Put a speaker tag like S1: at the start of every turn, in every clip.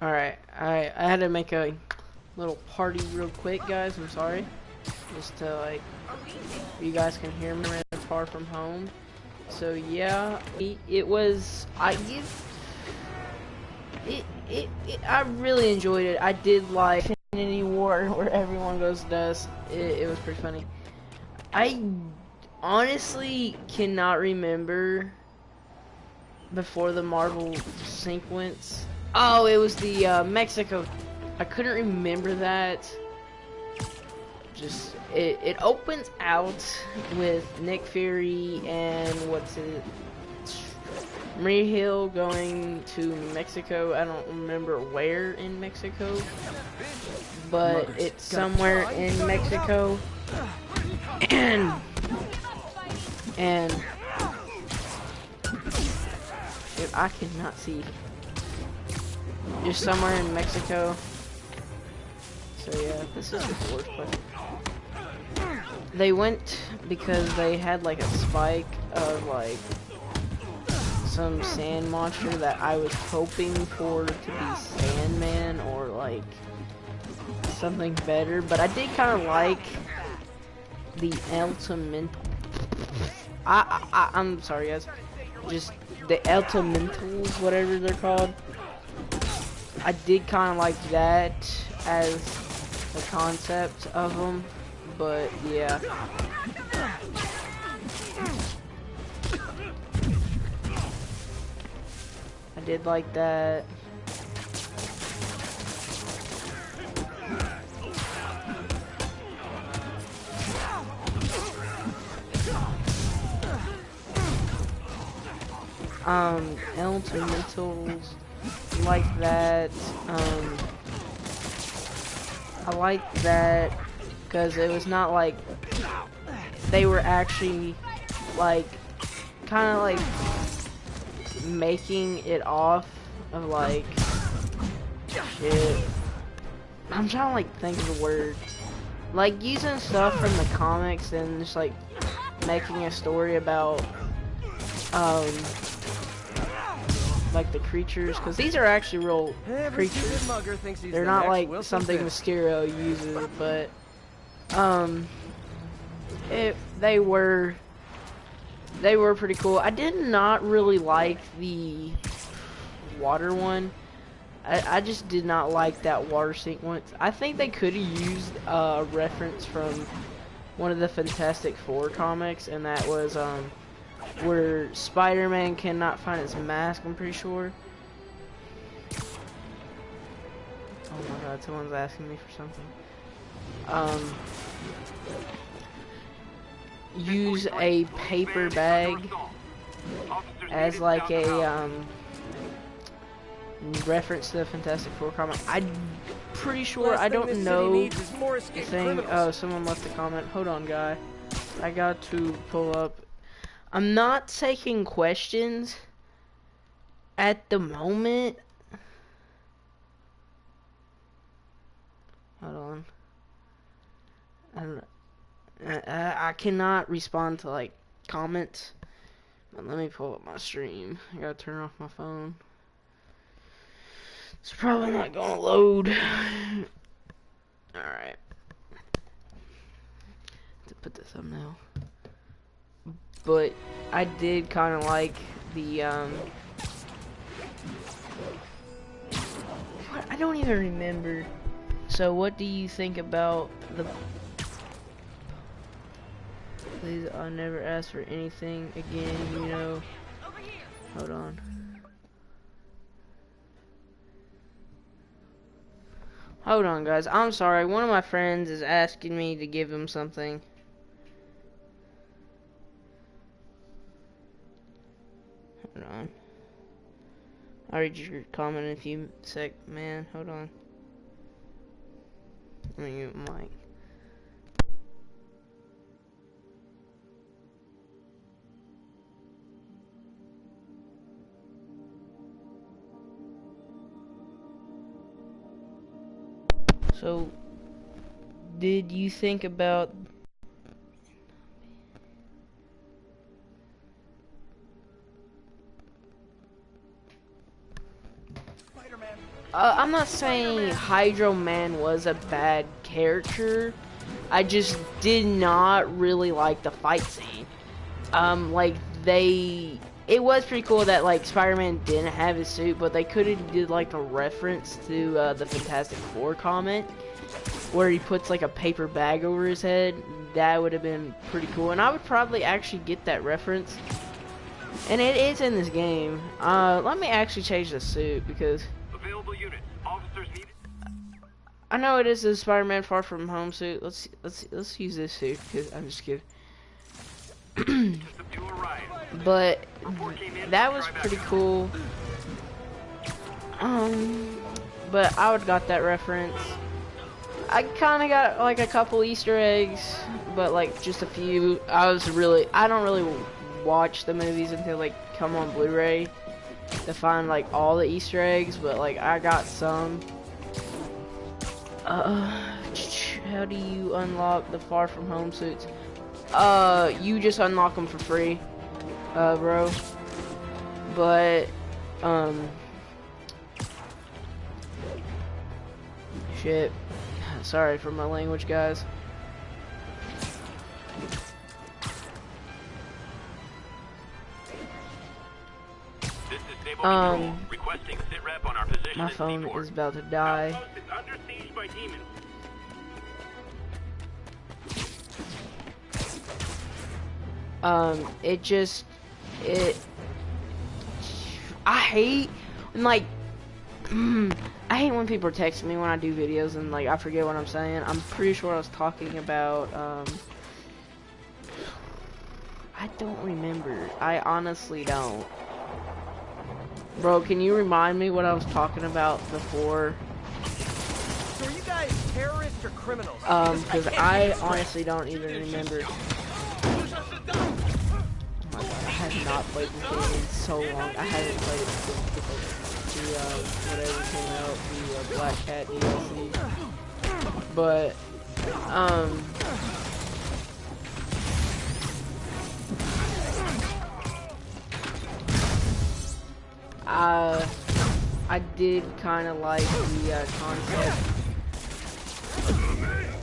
S1: Alright, I had to make a little party real quick, guys. I'm sorry. Just to, like, you guys can hear me really far from home. So, yeah, it was, I really enjoyed it. I did like Infinity War, where everyone goes to dust. It was pretty funny. I honestly cannot remember before the Marvel sequence. Oh, it was the Mexico. I couldn't remember that. Just it opens out with Nick Fury and what's it? Maria Hill going to Mexico. I don't remember where in Mexico, but it's somewhere in Mexico. And dude, I cannot see. Just somewhere in Mexico. So yeah, this is the worst place. They went because they had like a spike of like some sand monster that I was hoping for to be Sandman or like something better, but I did kind of like the elemental. I'm sorry guys, just the elementals, whatever they're called. I did kind of like that as the concept of them, but yeah. I did like that. Elementals, like that. I like that because it was not like they were actually like kind of like making it off of like shit. I'm trying to like think of the word, like using stuff from the comics and just like making a story about like the creatures, because these are actually real creatures. They're not like something Mysterio uses, but they were pretty cool. I did not really like the water one. I just did not like that water sequence. I think they could have used a reference from one of the Fantastic Four comics, and that was where Spiderman cannot find his mask, I'm pretty sure. Oh my god, someone's asking me for something. Use a paper bag as like a reference to the Fantastic Four comic. I'm pretty sure, I don't know the thing. Oh, someone left a comment. Hold on, guy. I got to pull up. I'm not taking questions at the moment. Hold on. I cannot respond to like comments. But let me pull up my stream. I gotta turn off my phone. It's probably not gonna load. Alright. To put the thumbnail. But I did kind of like the I don't even remember. So what do you think about the please, I'll never ask for anything again, you know. Hold on. Hold on, guys. I'm sorry. One of my friends is asking me to give him something. Hold on. I'll read your comment in a few sec, man. Hold on. Let me mute my mic. So, did you think about
S2: Spiderman,
S1: I'm not saying Hydro Man was a bad character. I just did not really like the fight scene. Like it was pretty cool that like Spider-Man didn't have his suit, but they could have did like a reference to the Fantastic Four comment where he puts like a paper bag over his head. That would have been pretty cool, and I would probably actually get that reference. And it is in this game. Let me actually change the suit because
S2: Available units. Officers needed.
S1: I know it is a Spider-Man Far From Home suit. Let's use this suit because I'm just kidding. But that was pretty cool. But I would got that reference. I kind of got like a couple Easter eggs, but like just a few. I don't really watch the movies until like come on Blu-ray to find like all the Easter eggs, but like I got some. How do you unlock the Far From Home suits? You just unlock them for free, bro. But shit. Sorry for my language, guys.
S2: Requesting sit rep on our position.
S1: My phone is about to die.
S2: Under siege by demons.
S1: I hate when like I hate when people are texting me when I do videos and like I forget what I'm saying. I'm pretty sure I was talking about I don't remember. I honestly don't. Bro, can you remind me what I was talking about before?
S3: So are you guys terrorists or criminals?
S1: Because I honestly don't even remember. Oh my god, I have not played this game in so long. I haven't played it since the whatever came out, the Black Cat DLC. But, I did kind of like the concept.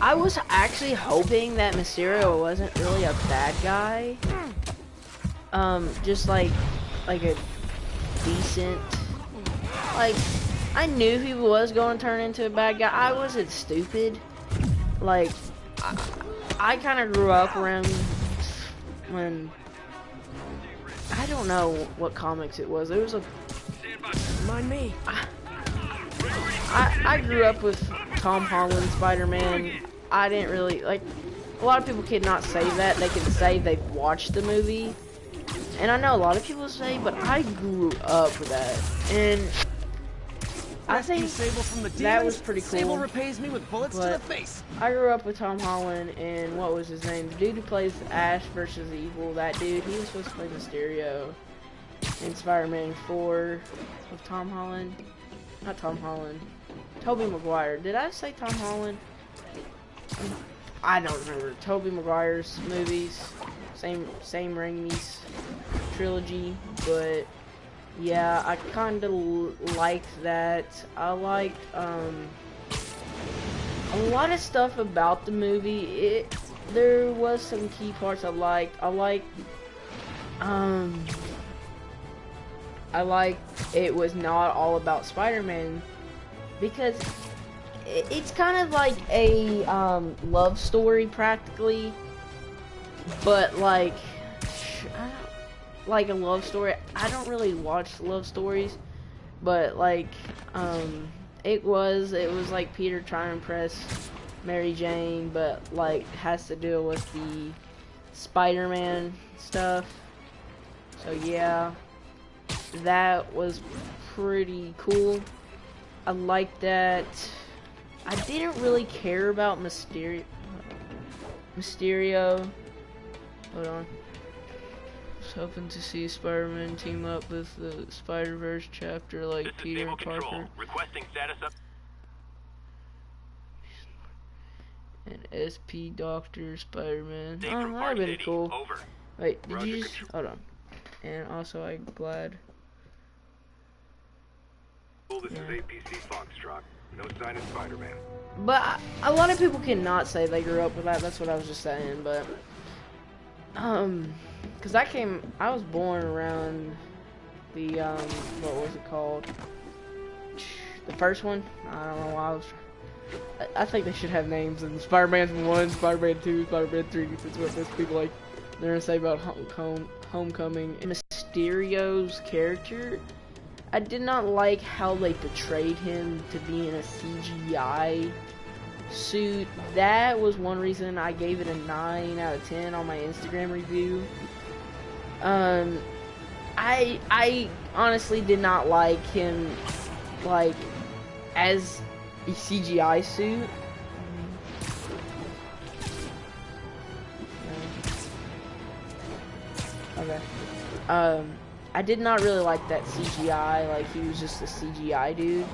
S1: I was actually hoping that Mysterio wasn't really a bad guy. Just like a decent, like, I knew he was going to turn into a bad guy. I wasn't stupid. Like, I kind of grew up around when, I don't know what comics it was. There was a,
S3: Mind me.
S1: I grew up with Tom Holland Spider-Man. I didn't really, like, a lot of people cannot say that. They can say they've watched the movie. And I know a lot of people say, but I grew up with that. And I think that was pretty cool.
S3: Sable repays me with bullets to the face.
S1: I grew up with Tom Holland and what was his name? The dude who plays Ash versus Evil, that dude, he was supposed to play Mysterio in Spider-Man 4 with Tom Holland. Not Tom Holland. Tobey Maguire. Did I say Tom Holland? I don't remember. Tobey Maguire's movies. Same Raimi's trilogy, but yeah, I kind of liked that. I liked a lot of stuff about the movie. There was some key parts I liked. I liked it was not all about Spider-Man because it's kind of like a love story practically, but like a love story. I don't really watch love stories, but like it was like Peter trying to impress Mary Jane, but like has to deal with the Spider-Man stuff. So yeah, that was pretty cool. I liked that. I didn't really care about Mysterio. Hold on. I was hoping to see Spider-Man team up with the Spider-Verse chapter like Peter and Parker.
S2: Requesting status up.
S1: And SP Doctor Spider-Man. Oh, that would have been cool.
S2: Over.
S1: Wait, did you just... Hold on. And also, I'm glad.
S2: This is APC Foxtrot. No sign of Spider-Man.
S1: But a lot of people cannot say they grew up with that. That's what I was just saying. But because I was born around the what was it called? The first one. I don't know why I think they should have names in Spider-Man 1, Spider-Man 2, Spider-Man 3. That's what most people like. They're gonna say about Homecoming. Mysterio's character, I did not like how they portrayed him to be in a CGI suit. That was one reason I gave it a 9 out of 10 on my Instagram review. I honestly did not like him, like, as a CGI suit. Okay. I did not really like that CGI, like he was just a CGI dude.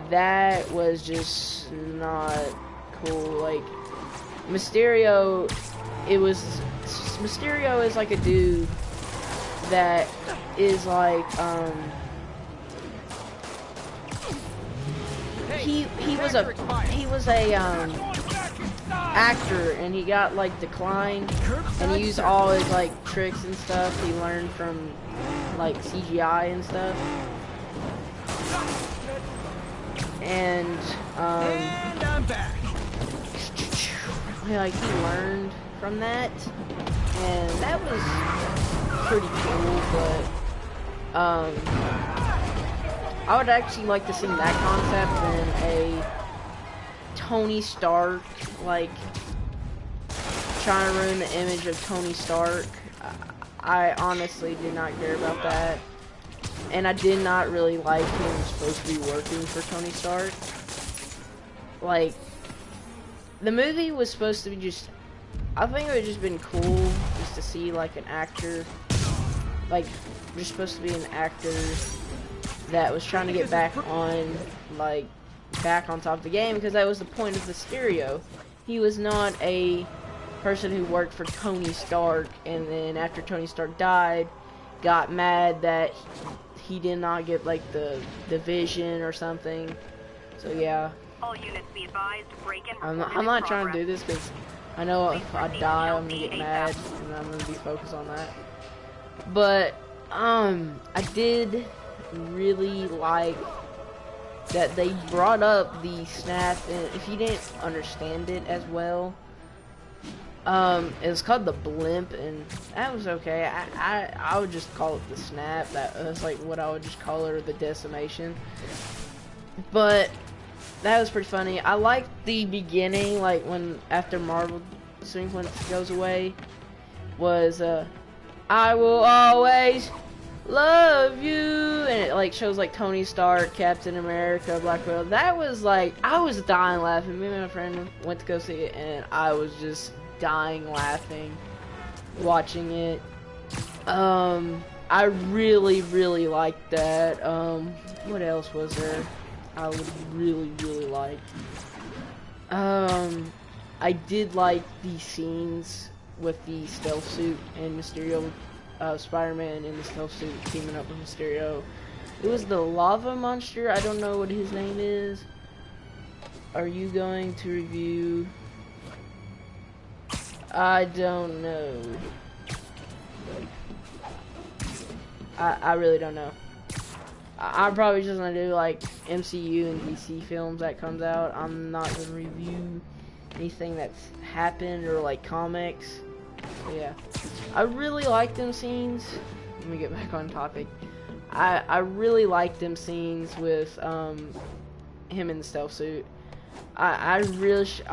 S1: That was just not cool. Like, Mysterio is like a dude that is like, he was a actor, and he got like declined, and he used all his like tricks and stuff he learned from like CGI and stuff, and
S3: I'm back.
S1: like he learned from that, and that was pretty cool. But I would actually like to see that concept in a Tony Stark, like, trying to ruin the image of Tony Stark. I honestly did not care about that. And I did not really like him supposed to be working for Tony Stark. Like, the movie was supposed to be just, I think it would have just been cool just to see, like, an actor, like, just supposed to be an actor that was trying to get back on, like, back on top of the game, because that was the point of Mysterio. He was not a person who worked for Tony Stark, and then after Tony Stark died, got mad that he did not get, like, the vision or something. So yeah,
S4: All units be advised, break-in
S1: I'm
S4: report
S1: not
S4: in
S1: trying to do
S4: progress.
S1: this because I know if I die, I'm gonna get mad, and I'm gonna be focused on that. But I did really like that they brought up the snap, and if you didn't understand it as well, it was called the blimp, and that was okay. I would just call it the snap. That's like what I would just call it, or the decimation. But that was pretty funny. I liked the beginning, like when after Marvel sequence goes away, was I will always love you, and it like shows like Tony Stark, Captain America, Black Widow. That was like, I was dying laughing. Me and my friend went to go see it, and I was just dying laughing watching it. I really liked that. What else was there I would really like? I did like the scenes with the stealth suit and Mysterio, Spider-Man in the stealth suit teaming up with Mysterio. It was the lava monster. I don't know what his name is. Are you going to review? I don't know. I really don't know. I'm probably just gonna do like MCU and DC films that comes out. I'm not gonna review anything that's happened or like comics. So yeah, I really like them scenes. Let me get back on topic. I really like them scenes with him in the stealth suit. I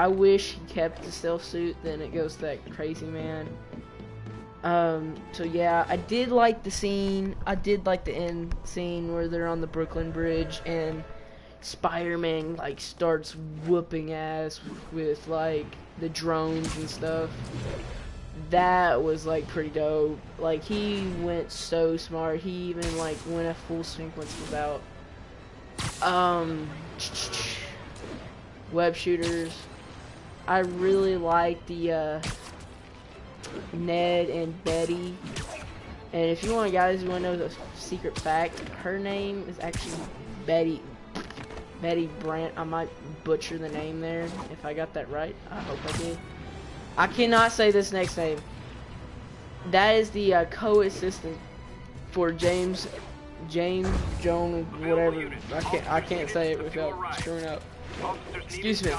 S1: wish he kept the stealth suit. Then it goes to that crazy man. So yeah, I did like the scene. I did like the end scene where they're on the Brooklyn Bridge and Spider-Man like starts whooping ass with like the drones and stuff. That was like pretty dope. Like, he went so smart. He even like went a full sequence without web shooters. I really like the Ned and Betty. And if you want, guys, you want to know the secret fact, her name is actually Betty Brant. I might butcher the name there if I got that right. I hope I did. I cannot say this next name. That is the co-assistant for James Joan, whatever. I can't say it without screwing up. Excuse me.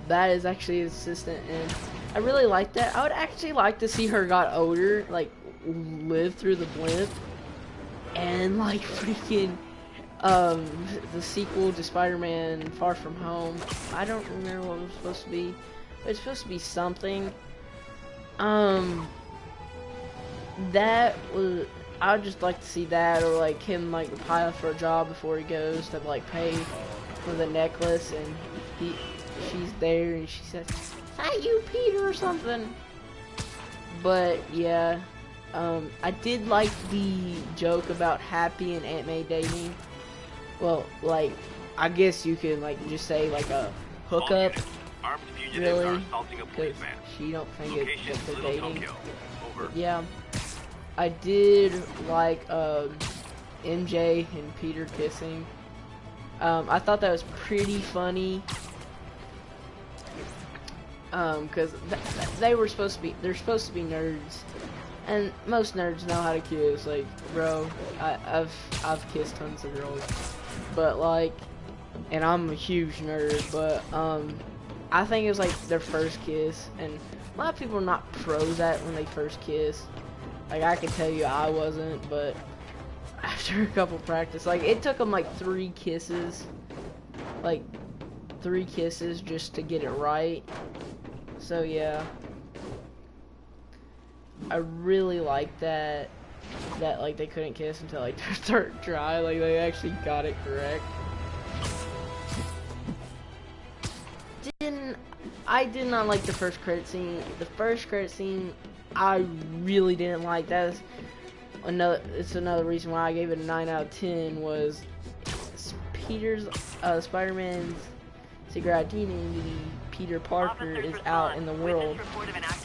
S1: That is actually his assistant, and I really like that. I would actually like to see her got older, like live through the blimp, and like freaking the sequel to Spider-Man Far From Home. I don't remember what it was supposed to be. It's supposed to be something. That was, I would just like to see that, or like him like apply for a job before he goes to like pay for the necklace, and she's there and she says, "Hi, you Peter," or something. But yeah, I did like the joke about Happy and Aunt May dating. Well, like, I guess you can like just say like a hookup, really, because she don't think that they're dating. But yeah, I did like MJ and Peter kissing. I thought that was pretty funny. Because they're supposed to be nerds, and most nerds know how to kiss. Like, bro, I've kissed tons of girls, but like, and I'm a huge nerd, but I think it was like their first kiss, and a lot of people are not pros at when they first kiss. Like, I can tell you I wasn't, but after a couple practice, like, it took them like 3 kisses, just to get it right. So yeah, I really like that like they couldn't kiss until like their third try. Like, they actually got it correct. I did not like the first credit scene. The first credit scene I really didn't like. It's another reason why I gave it a 9 out of 10 was Spider-Man's secret identity. Peter Parker is out in the world,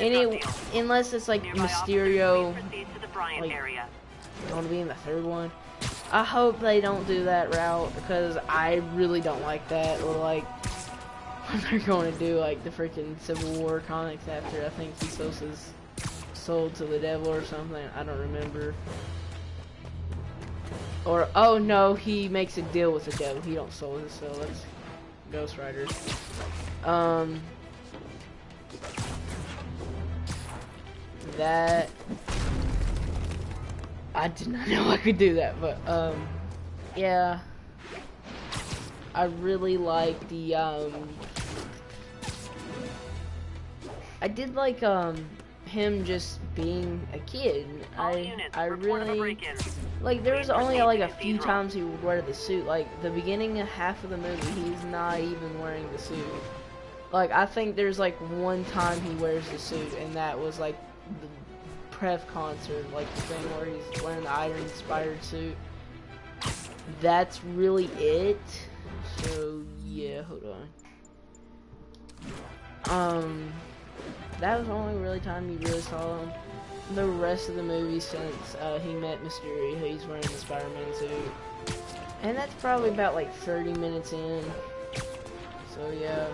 S1: and unless it's like Mysterio, like, going to be in the 3rd one. I hope they don't do that route, because I really don't like that. Or like when they're going to do like the freaking Civil War comics after, I think he sells his soul to the devil or something. I don't remember. Or, oh no, he makes a deal with the devil. He don't soul his soul. That's Ghost Rider. That I did not know I could do that, but yeah, I really like the I did like him just being a kid. I really like, there was only like a few times he would wear the suit. Like the beginning half of the movie, he's not even wearing the suit. Like, I think there's like one time he wears the suit, and that was like the Pref concert, like the thing where he's wearing the Iron Spider suit. That's really it. So yeah, hold on. That was the only really time you really saw him. The rest of the movie, since he met Mysterio, he's wearing the Spider-Man suit, and that's probably about like 30 minutes in. So yeah,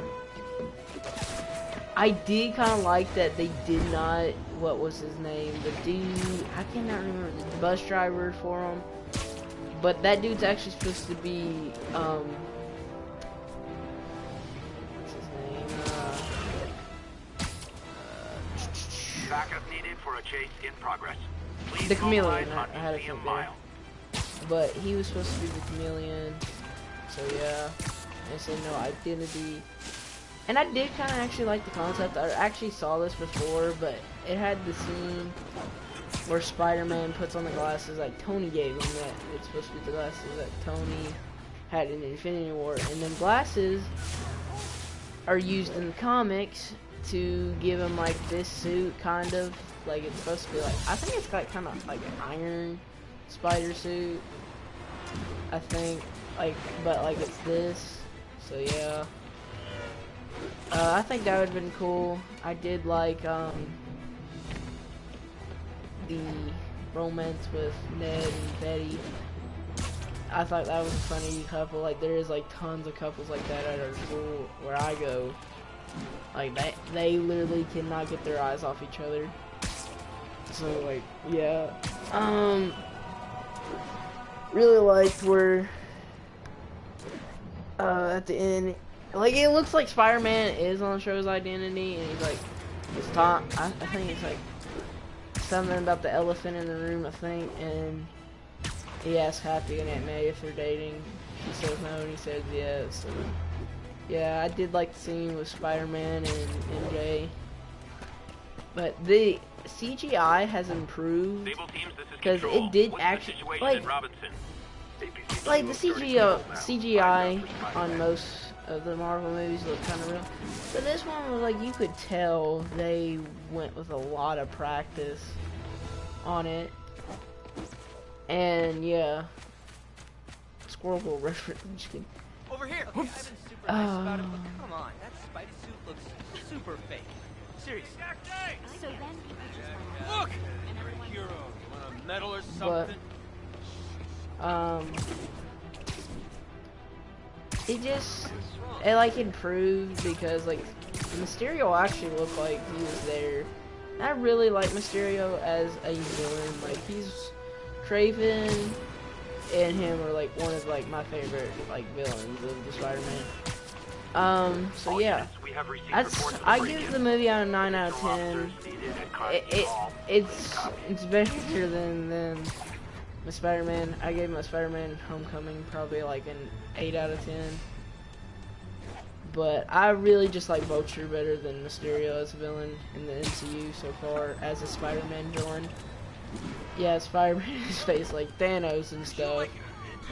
S1: I did kind of like that they did not, what was his name, the dude, I cannot remember, the bus driver for him, but that dude's actually supposed to be what's his name,
S2: Backup needed for a chase in progress.
S1: the Chameleon. I had a think there, but he was supposed to be the Chameleon. So yeah, they said no identity. And I did kind of actually like the concept. I actually saw this before, but it had the scene where Spider-Man puts on the glasses like Tony gave him, that it's supposed to be the glasses that Tony had in Infinity War. And then glasses are used in the comics to give him like this suit, kind of. Like, it's supposed to be like, I think it's like kind of like an Iron Spider suit, I think. Like, but like it's this. So yeah. I think that would have been cool. I did like the romance with Ned and Betty. I thought that was a funny couple. Like, there is like tons of couples like that at our school where I go. Like, they literally cannot get their eyes off each other. So like, yeah. Really liked where at the end, like, it looks like Spider-Man is on the show's identity, and he's like, it's Tom. I think it's like something about the elephant in the room, I think, and he asks Happy and Aunt May if they're dating. He says no, and he says yes. So, yeah, I did like the scene with Spider-Man and MJ, but the CGI has improved because it did actually, like the CGI on most of the Marvel movies look kind of real, but this one was like, you could tell they went with a lot of practice on it. And yeah, Squirrel will reference. I'm just kidding.
S3: Over here. Okay, I've been super nice about it, but come on, that Spidey suit looks super fake. Seriously.
S4: So then people just
S3: Look! You're a hero. You want a medal or something?
S1: It like improved because like Mysterio actually looked like he was there. I really like Mysterio as a villain. Like, he's Craven and him are like one of like my favorite like villains of the Spider-Man. So yeah, I give the movie out of 9 out of 10. It's better than my Spider-Man. I gave my Spider-Man Homecoming probably like an 8 out of 10. But I really just like Vulture better than Mysterio as a villain in the MCU so far as a Spider-Man villain. Yeah, Spider-Man is faced like Thanos and stuff,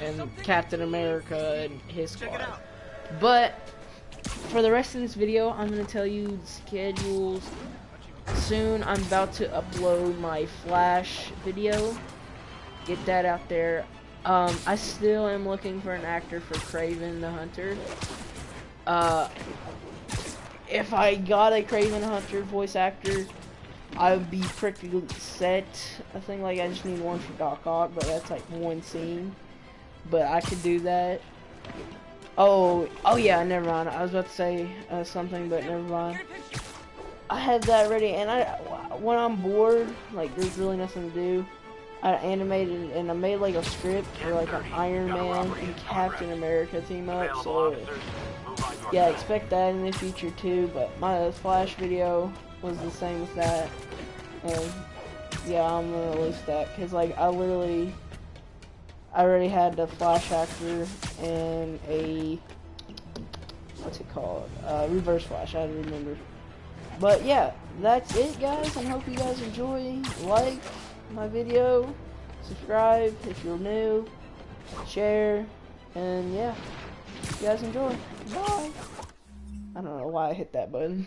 S1: and Captain America and his squad. But for the rest of this video, I'm going to tell you the schedules. Soon, I'm about to upload my Flash video. Get that out there. I still am looking for an actor for Kraven the Hunter. If I got a Kraven the Hunter voice actor, I would be pretty set. I think like I just need one for Doc Ock, but that's like one scene. But I could do that. Oh yeah, never mind. I was about to say something, but never mind. I have that ready, and when I'm bored, like there's really nothing to do, I animated and I made like a script for like an Iron Man and Captain America team up. So yeah, expect that in the future too. But my Flash video was the same with that, and yeah, I'm gonna release that because like I already had the Flash actor and a what's it called, Reverse Flash. I don't remember. But yeah, that's it, guys. I hope you guys enjoy. Like my video, subscribe if you're new, share, and yeah, you guys enjoy. Bye. I don't know why I hit that button.